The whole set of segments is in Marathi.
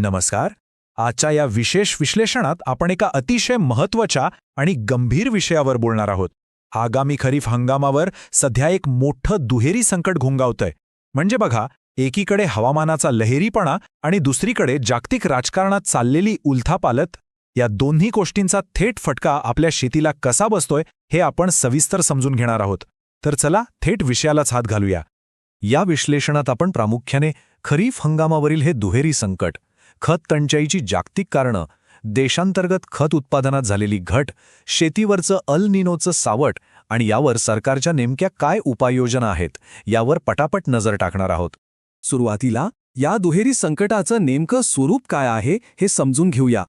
नमस्कार. आजच्या या विशेष विश्लेषणात आपण एका अतिशय महत्त्वाच्या आणि गंभीर विषयावर बोलणार आहोत. आगामी खरीप हंगामावर सध्या एक मोठं दुहेरी संकट घुंगावतंय. म्हणजे बघा, एकीकडे हवामानाचा लहेरीपणा आणि दुसरीकडे जागतिक राजकारणात चाललेली उलथापालथ. या दोन्ही गोष्टींचा थेट फटका आपल्या शेतीला कसा बसतोय हे आपण सविस्तर समजून घेणार आहोत. तर चला थेट विषयालाच हात घालूया. या विश्लेषणात आपण प्रामुख्याने खरीप हंगामावरील हे दुहेरी संकट, खत टंचाईची जागतिक कारणं, देशांतर्गत खत उत्पादनात झालेली घट, शेतीवरचं अल निनोचं सावट आणि यावर सरकारच्या नेमक्या काय उपाययोजना आहेत यावर पटापट नजर टाकणार आहोत. सुरुवातीला या दुहेरी संकटाचं नेमकं स्वरूप काय आहे हे समजून घेऊया.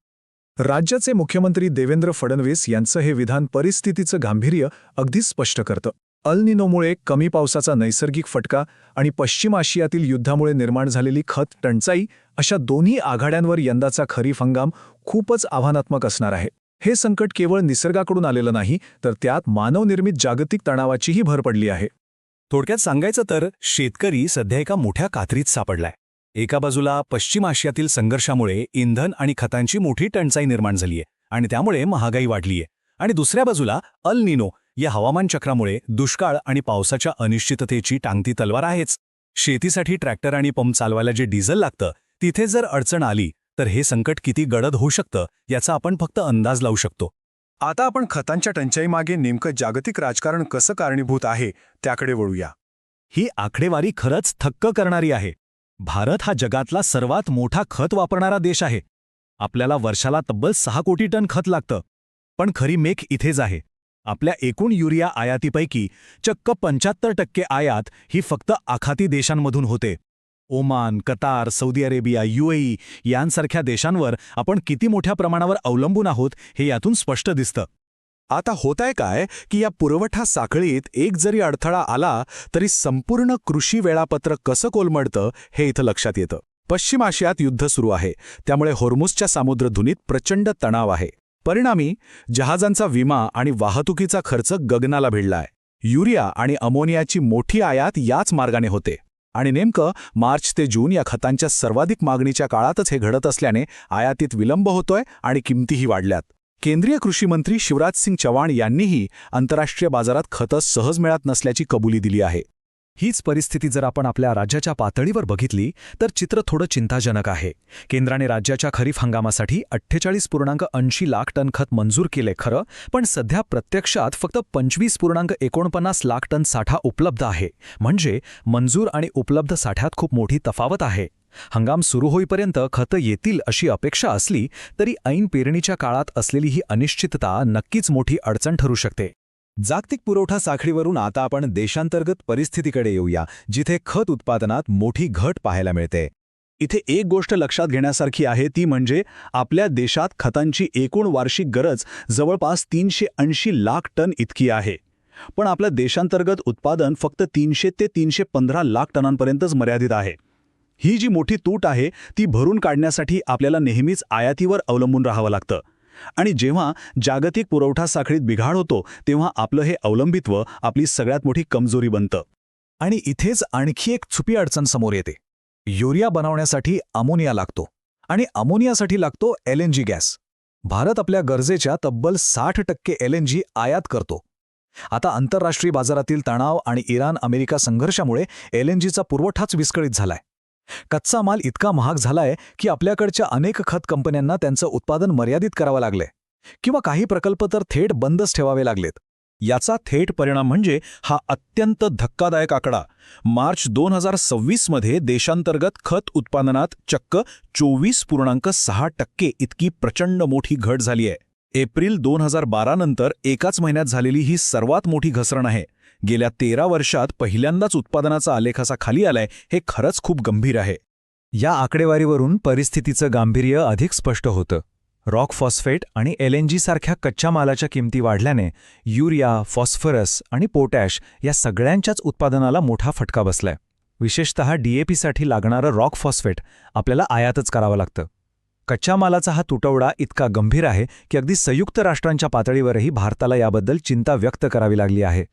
राज्याचे मुख्यमंत्री देवेंद्र फडणवीस यांचं हे विधान परिस्थितीचं गांभीर्य अगदी स्पष्ट करतं. अल निनोमुळे कमी पावसाचा नैसर्गिक फटका आणि पश्चिम आशियातील युद्धामुळे निर्माण झालेली खत टंचाई अशा दोन्ही आघाड्यांवर यंदाचा खरीप हंगाम खूपच आव्हानात्मक असणार आहे. हे संकट केवळ निसर्गाकडून आलेलं नाही, तर त्यात मानवनिर्मित जागतिक तणावाचीही भर पडली आहे. थोडक्यात सांगायचं तर शेतकरी सध्या एका मोठ्या कात्रीत सापडलाय. एका बाजूला पश्चिम आशियातील संघर्षामुळे इंधन आणि खतांची मोठी टंचाई निर्माण झालीय आणि त्यामुळे महागाई वाढलीय, आणि दुसऱ्या बाजूला अल निनो या हवामान चक्रामुळे दुष्काळ आणि पावसाच्या अनिश्चिततेची टांगती तलवार आहेच. शेतीसाठी ट्रॅक्टर आणि पंप चालवायला जे डिझेल लागतं, तिथे जर अडचण आली तर हे संकट किती गडद होऊ शकतं याचा आपण फक्त अंदाज लावू शकतो. आता आपण खतांच्या टंचाईमागे नेमकं जागतिक राजकारण कसं कारणीभूत आहे त्याकडे वळूया. ही आकडेवारी खरंच थक्क करणारी आहे. भारत हा जगातला सर्वात मोठा खत वापरणारा देश आहे. आपल्याला वर्षाला तब्बल 6 कोटी टन खत लागतं. पण खरी मेख इथेच आहे. आपल्या एकूण युरिया आयातीपैकी चक्क 75% आयात ही फक्त आखाती देशांमधून होते. Oman, Qatar, Saudi Arabia, UAE यांसारख्या देशांवर आपण किती मोठ्या प्रमाणावर अवलंबून आहोत हे यातून स्पष्ट दिसतं. आता होतंय काय की या पुरवठा साखळीत एक जरी अडथळा आला तरी संपूर्ण कृषी वेळापत्रक कसं कोलमडतं हे इथं लक्षात येतं. पश्चिम आशियात युद्ध सुरू आहे, त्यामुळे होर्मुझच्या सामुद्रधुनीत प्रचंड तणाव आहे. परिणामी जहाजांचा विमा आणि वाहतुकीचा खर्च गगनाला भिडलाय. युरिया आणि अमोनियाची मोठी आयात याच मार्गाने होते, आणि नेमकं मार्च ते जून या खतांच्या सर्वाधिक मागणीच्या काळातच हे घडत असल्याने आयातीत विलंब होतोय आणि किमतीही वाढल्यात. केंद्रीय कृषी मंत्री शिवराज सिंग चौहान यांनीही आंतरराष्ट्रीय बाजारात खतं सहज मिळत नसल्याची कबुली दिली आहे. हीच परिस्थिती जर आपण आपल्या राज्याच्या पातळीवर बघितली तर चित्र थोडं चिंताजनक आहे. केंद्राने राज्याच्या खरीप हंगामासाठी 48.80 लाख टन खत मंजूर केले खरं, पण सध्या प्रत्यक्षात फक्त 25.49 लाख टन साठा उपलब्ध आहे. म्हणजे मंजूर आणि उपलब्ध साठ्यात खूप मोठी तफावत आहे. हंगाम सुरू होईपर्यंत खतं येतील अशी अपेक्षा असली तरी ऐन पेरणीच्या काळात असलेली ही अनिश्चितता नक्कीच मोठी अडचण ठरू शकते. जागतिक पुरवठा साखळीवरून आता आपण देशांतर्गत परिस्थितीकडे येऊया, जिथे खत उत्पादनात मोठी घट पाहायला मिळते. इथे एक गोष्ट लक्षात घेण्यासारखी आहे, ती म्हणजे आपल्या देशात खतांची एकूण वार्षिक गरज जवळपास 380 लाख टन इतकी आहे. पण आपलं देशांतर्गत उत्पादन फक्त 300 ते 315 लाख टनांपर्यंतच मर्यादित आहे. ही जी मोठी तूट आहे ती भरून काढण्यासाठी आपल्याला नेहमीच आयातीवर अवलंबून राहावं लागतं. आणि जेव्हा जागतिक पुरवठा साखळीत बिघाड होतो तेव्हा आपलं हे अवलंबित्व आपली सगळ्यात मोठी कमजोरी बनतं. आणि इथेच आणखी एक छुपी अडचण समोर येते. युरिया बनवण्यासाठी अमोनिया लागतो, आणि अमोनियासाठी लागतो LNG गॅस. भारत आपल्या गरजेच्या तब्बल 60% LNG आयात करतो. आता आंतरराष्ट्रीय बाजारातील तणाव आणि इराण-अमेरिका संघर्षामुळे LNGचा पुरवठाच विस्कळीत झालाय. कच्चा माल इतका महाग झालाय की आपल्याकडच्या अनेक खत कंपन्यांना त्यांचं उत्पादन मर्यादित करावं लागलंय, किंवा काही प्रकल्प तर थेट बंदच ठेवावे लागलेत. याचा थेट परिणाम म्हणजे हा अत्यंत धक्कादायक आकडा. मार्च 2026 मध्ये देशांतर्गत खत उत्पादनात चक्क 24.6% इतकी प्रचंड मोठी घट झाली आहे. एप्रिल 2012 नंतर एकाच महिन्यात झालेली ही सर्वात मोठी घसरण आहे. गेल्या 13 वर्षात पहिल्यांदाच उत्पादनाचा आलेख असा खाली आलाय. हे खरंच खूप गंभीर आहे. या आकडेवारीवरून परिस्थितीचं गांभीर्य अधिक स्पष्ट होतं. रॉक फॉस्फेट आणि LNG सारख्या कच्च्या मालाच्या किमती वाढल्याने युरिया, फॉस्फरस आणि पोटॅश या सगळ्यांच्याच उत्पादनाला मोठा फटका बसलाय. विशेषतः DAPसाठी लागणारं रॉक फॉस्फेट आपल्याला आयातच करावं लागतं. कच्च्या मालाचा हा तुटवडा इतका गंभीर आहे की अगदी संयुक्त राष्ट्रांच्या पातळीवरही भारताला याबद्दल चिंता व्यक्त करावी लागली आहे.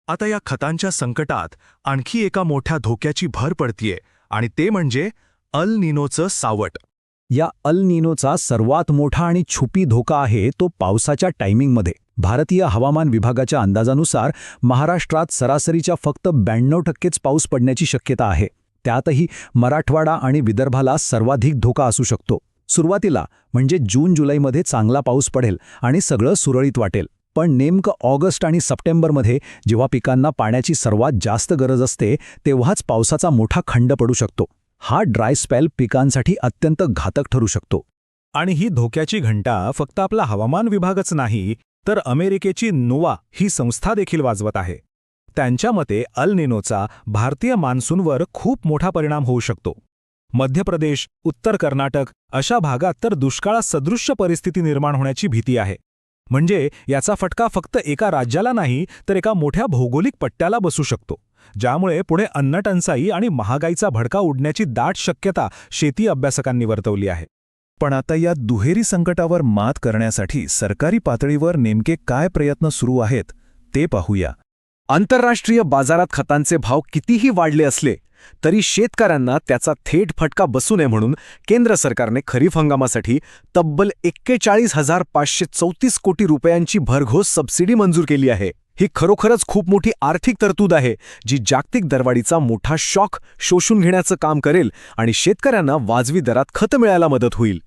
आता या खतांच्या संकटात आणखी एका मोठ्या धोक्याची भर पडतीये, आणि ते म्हणजे अल निनोचं सावट. या अल निनोचा सर्वात मोठा आणि छुपी धोका आहे तो पावसाच्या टायमिंगमध्ये. भारतीय हवामान विभागाच्या अंदाजानुसार महाराष्ट्रात सरासरीच्या फक्त 92%च पाऊस पडण्याची शक्यता आहे. त्यातही मराठवाडा आणि विदर्भाला सर्वाधिक धोका असू शकतो. सुरुवातीला म्हणजे जून-जुलैमध्ये चांगला पाऊस पडेल आणि सगळं सुरळीत वाटेल. पण नेमकं ऑगस्ट आणि सप्टेंबरमध्ये जेव्हा पिकांना पाण्याची सर्वात जास्त गरज असते तेव्हाच पावसाचा मोठा खंड पडू शकतो. हा ड्राय स्पेल पिकांसाठी अत्यंत घातक ठरू शकतो. आणि ही धोक्याची घंटा फक्त आपला हवामान विभागच नाही तर अमेरिकेची नोवा ही संस्था देखील वाजवत आहे. त्यांच्या मते अल निनोचा भारतीय मान्सूनवर खूप मोठा परिणाम होऊ शकतो. मध्य प्रदेश, उत्तर कर्नाटक अशा भागात तर दुष्काळासदृश्य परिस्थिती निर्माण होण्याची भीती आहे. म्हणजे याचा फटका फक्त एका राज्याला नाही तर एका मोठ्या भौगोलिक पट्ट्याला बसू शकतो, ज्यामुळे पुढे अन्नटंचाई आणि महागाईचा भडका उडण्याची दाट शक्यता शेती अभ्यासकांनी वर्तवली आहे. पण आता या दुहेरी संकटावर मात करण्यासाठी सरकारी पातळीवर नेमके काय प्रयत्न सुरू आहेत ते पाहूया. आंतरराष्ट्रीय बाजारात खतांचे भाव कितीही वाढले असले तरी शेतकऱ्यांना त्याचा थेट फटका बसू नये म्हणून केंद्र सरकारने खरीप हंगामासाठी तब्बल 41,534 कोटी रुपयांची भरघोस सबसिडी मंजूर केली आहे. ही खरोखरच खूप मोठी आर्थिक तरतूद आहे जी जागतिक दरवाढीचा मोठा शॉक शोषून घेण्याचं काम करेल आणि शेतकऱ्यांना वाजवी दरात खतं मिळायला मदत होईल.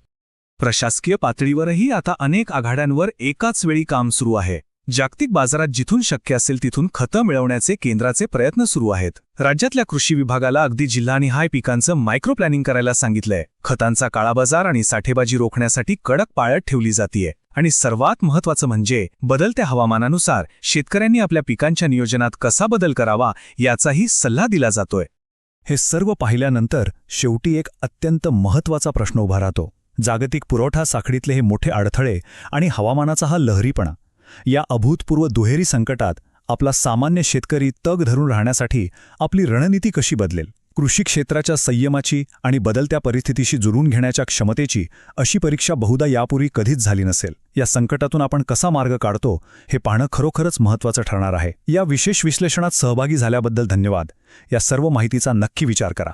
प्रशासकीय पातळीवरही आता अनेक आघाड्यांवर एकाच वेळी काम सुरू आहे. जागतिक बाजारात जिथून शक्य असेल तिथून खतं मिळवण्याचे केंद्राचे प्रयत्न सुरू आहेत. राज्यातल्या कृषी विभागाला अगदी जिल्हानिहाय पिकांचं मायक्रो प्लॅनिंग करायला सांगितलंय. खतांचा काळाबाजार आणि साठेबाजी रोखण्यासाठी कडक पाळत ठेवली जातीये. आणि सर्वात महत्त्वाचं म्हणजे बदलत्या हवामानानुसार शेतकऱ्यांनी आपल्या पिकांच्या नियोजनात कसा बदल करावा याचाही सल्ला दिला जातोय. हे सर्व पाहिल्यानंतर शेवटी एक अत्यंत महत्त्वाचा प्रश्न उभा राहतो. जागतिक पुरवठा साखळीतले हे मोठे अडथळे आणि हवामानाचा हा लहरीपणा, या अभूतपूर्व दुहेरी संकटात आपला सामान्य शेतकरी तग धरून राहण्यासाठी आपली रणनीती कशी बदलेल? कृषी क्षेत्राच्या संयमाची आणि बदलत्या परिस्थितीशी जुळवून घेण्याच्या क्षमतेची अशी परीक्षा बहुधा यापूर्वी कधीच झाली नसेल. या संकटातून आपण कसा मार्ग काढतो हे पाहणं खरोखरच महत्त्वाचं ठरणार आहे. या विशेष विश्लेषणात सहभागी झाल्याबद्दल धन्यवाद. या सर्व माहितीचा नक्की विचार करा.